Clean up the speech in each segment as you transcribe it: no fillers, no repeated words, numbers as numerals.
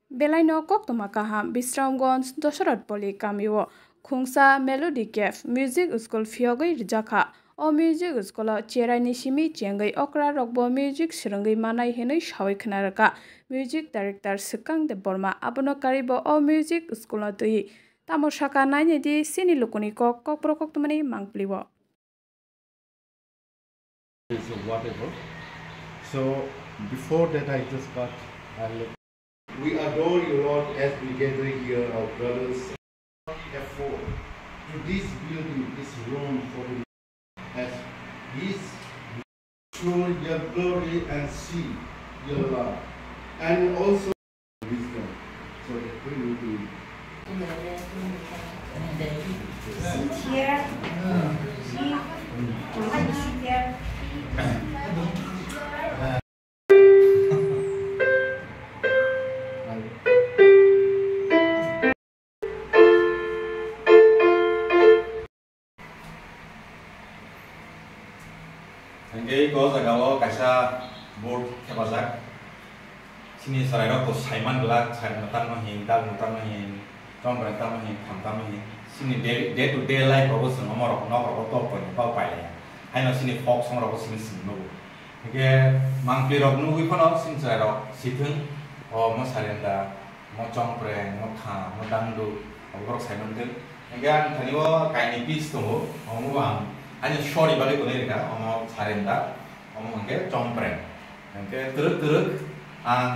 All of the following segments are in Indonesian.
Belai no kok toma kaham Bishramganj Dasharath Pali kamiwo khungsa Melody Cafe Music School fiogoi rijaka o music school cherai ni simi chengai okra rokbo music srungai manai henai shawai khnaraka music director Swkang Debbarma abono karibo o music school na tui tamo saka naine di sini lukuni kok prokok tumani mangpliwo. Is whatever. So before that I just got we adore you Lord as we gather here our brothers effort to this building, this room for the as His show your glory and see your love and also wisdom so that we will be sit here, sit here. Engkau kau segala kaisa board kebazak sini sarayro to saiman gelak sain matan mahin dal matan mahin tom beratan mahin kamtam mahin sini day to day life robo nomor to pun pau pai le haino sini folk song robo sini sinu engke mangpli rob nu wipono sini sarayro situng o mo sarenda mo chongpreng mo kha mo dangdu obrok saiman tel engke thaniwo kaini pis to mo bang hanya short ibalik kau ni kan, omong sarenda, omong angke compren, angke teruk,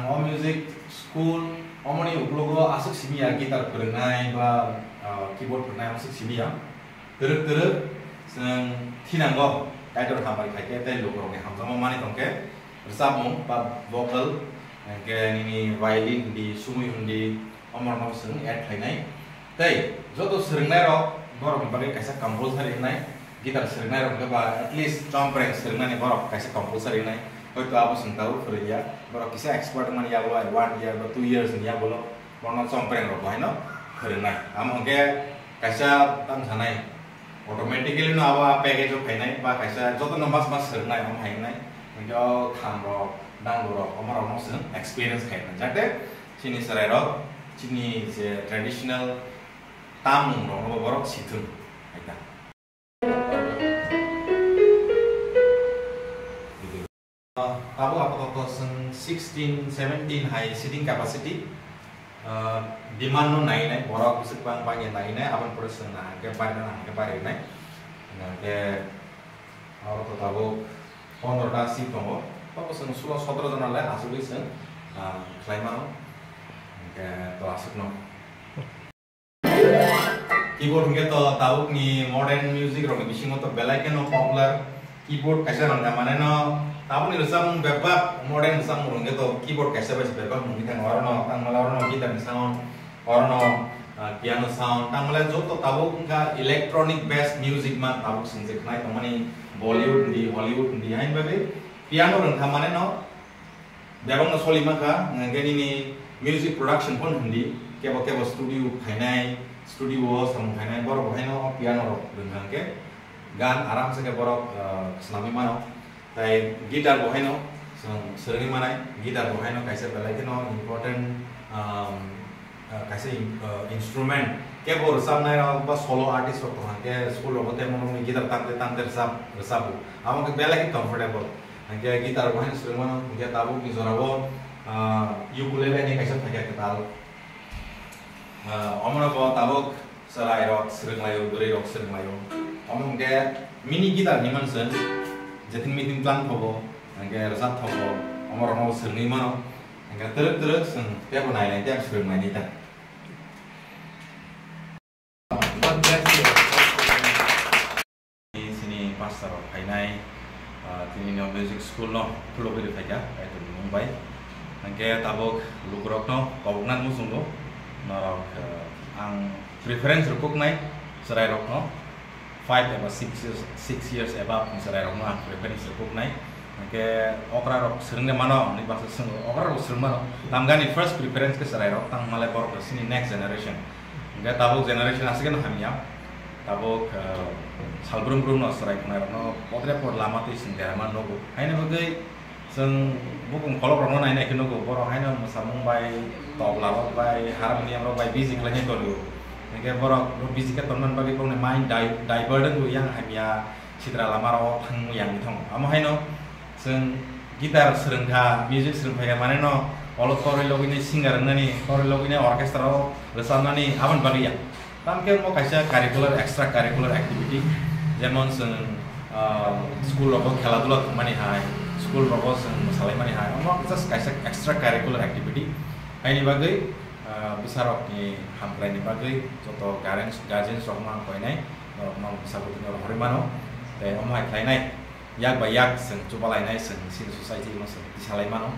om music school, omong ni uklogo asuk sini ya gitar berenai, ba keyboard berenai asuk sini ya, teruk, seng tinanggo, kaitor hambar kaike teh lokro ni hamzah omong mani tongke, bersabung, ba vocal, angke ini violin di sumui di omong seng add kainai, teh, jodoh sering nero, borong ibalik kaisa compulsory nai. Gitar sering naik at least compreng sering naik borok kasih compulsory naik. Kau itu aku sentahu kerja borok kisah expert mana ya boleh 1 year atau 2 years ni ya boleh borok compreng rok lain no sering naik. Amo ke kasih tang sanai automatically no awa package tu naik bah kasih jodoh nombas mas sering naik om hai naik. Menjauh kam rok dang rok omar omong sering experience kayak macam sini serai rok sini traditional tamu rok borok situ. Tahu apa kau 16, 17 high seating capacity demand no naik borok Swkang panggil naik apan persen ke pare naik ke orang tu tahu honor nasi tunggu apa sen 16-17 jana lah asal sen klaim mana ke tu asal no keyboard ke tu tahu ni modern music orang bising tu belai ke no popular keyboard kasih orang mana no tahu ni resam bebab modern resam orang itu keyboard kasih bebab mungkin orang no tang malah orang no gitar sound orang no piano sound tang malah jo to tahu enggak electronic based music man tahu sensik naik temani Bollywood di Hollywood di hain babe piano orang kamane no bebang no soli maka nggen ini music production pun hindi kebo studio kainai studio sama kainai borok kaino piano rok dengan ke gan aram se ke borok selami mano tai gitar boheno sering mana gitar boheno kaisa belai no important kaisa instrument ke bor samnai ra ba solo artist ro ke school ro te mono gitar tante resabu among ke belai comfortable ke gitar boheno sering mana ke tabu ni zorabo ukulele ni kaisa thake ke tal omno ko tabu serai rock sering layo duri rock sering layo omong ke mini gitar ni mansen Jating meeting plan thobo, angke resat thobo, omor mau sering mana, angke terus seng tiap naik tiap sering naik ni tak. Di sini pastor kainai, ini no music school no Khulukha di Pali, itu di Mumbai. Angke tabok lukrok no, kaunan musung no, norok ang preference rukuk naik, serai rok no. 5 atau 6 years above misalnya orang preference rukuk naik, ke okra rok sering de mana, ni bahasa sering okra rok sering mana, tamgan ni first preference ke serai rok, tang malai baru kesini next generation, enggak tahu generation asli kan hamnya, tahu salbrum no serai kena rok no, potret por lama tu sing mana no, ini bagai जों बुकुं खलक रंनो नायनाय खिनु को बर' हायनो मोसामुं बाय तबला बाय हारमोनियम बाय बिजि खलायनाय तलु नगे बर' बिजि के तनमान बागै कोने माइन डाइवर्टन गु yang हामिया सिद्रा लामाराव थांमु yang थं आम हायनो जों गिटार सोलोंखा मिउजिक सोलोंफाया माने न अल तरै लगिने सिंगार ननि तरै लगिने अर्केस्ट्राव रोजाबनानै आबन बागैया तामके मो कायसा कारिकुलार एक्स्ट्रा कारिकुलार एक्टिविटी जेमन जों स्कुल रबो खेला दुला खामानि हाय स्कुल रबो जों मोसालाय मानि हाय अमा जास्ट कायसा एक्स्ट्रा कारिकुलार एक्टिविटी आइनि बागै बिसारकनि हामग्रायनि बागै जत गार्जेन्स रकमा कयनाय रकमा साबुनि हरिमानो ते अमा खायनाय याक बा याक जों जुबालायनाय जों सिभिल ससाइटि मोसा दिसालायमानो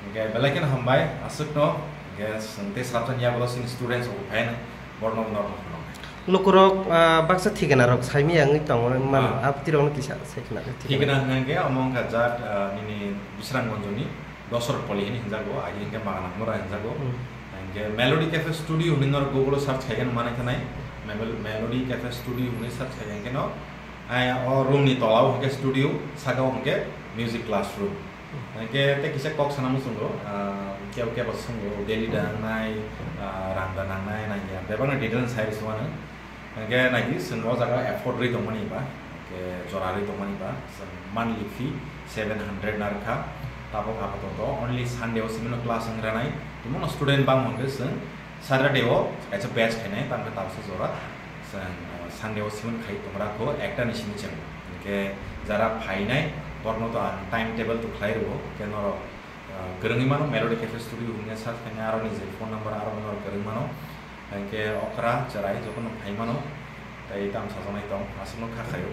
ओके बेलायकेन हामबाय आसुकनो ओके जों ते साबजन याबलो सिन स्टुडेन्ट्स अफ फाइन बर्नम नर्म लोकरक बाक्सा ठिकाना रक साइमी आंगै तंग मान आपतिरन किसा साइकना ठिकाना नंगे अमंग जात निनि बिश्रामगन्जनि दशरथ पलि नि हिंजागो आइ हिंगे मागाना मुरा हिंजागो हिंगे मेलोडी कैफे स्टूडियो हुनिनर गुगल सर्च खायगन माने थानाय मेलोडी कैफे स्टूडियो हुनि सर्च खायगन केनो आइ अ रूम नि तलाव हिंगे स्टूडियो सागाव हिंगे म्यूजिक क्लासरूम हिंगे ते किसा कक सानामु संगो केव केव संगो डेली दांनाय रांदा नांनाय नांगिया बेबानो डिटेल साइज वानो हिंगे नागि संगो जागा एफोर्ड रि दंमनि बा के जरारि दंमनि बा monthly fee 700 नारखा ताबो हाबतो तो only Sunday ओ सिमिनो क्लास संग्रानाय तुमनो स्टूडेंट बां मंगे जों Saturday ओ कायसा बैच खायनाय तामके ताबसे जरा जों Sunday ओ सिमिन खाय तमराखौ एकटा निसिनि जों के जारा फायनाय बर्नो तो टाइम टेबल तो खाय रबो के नरो गरंगि मानो मेलोडी कैफे स्टूडियो हुने सर्च खायना आरो निजे फोन नंबर आरो नरो गरंगि मानो के अकरा जराय जखन फाय मानो ताइ ताम साजनाय दं आसुनो खाखायो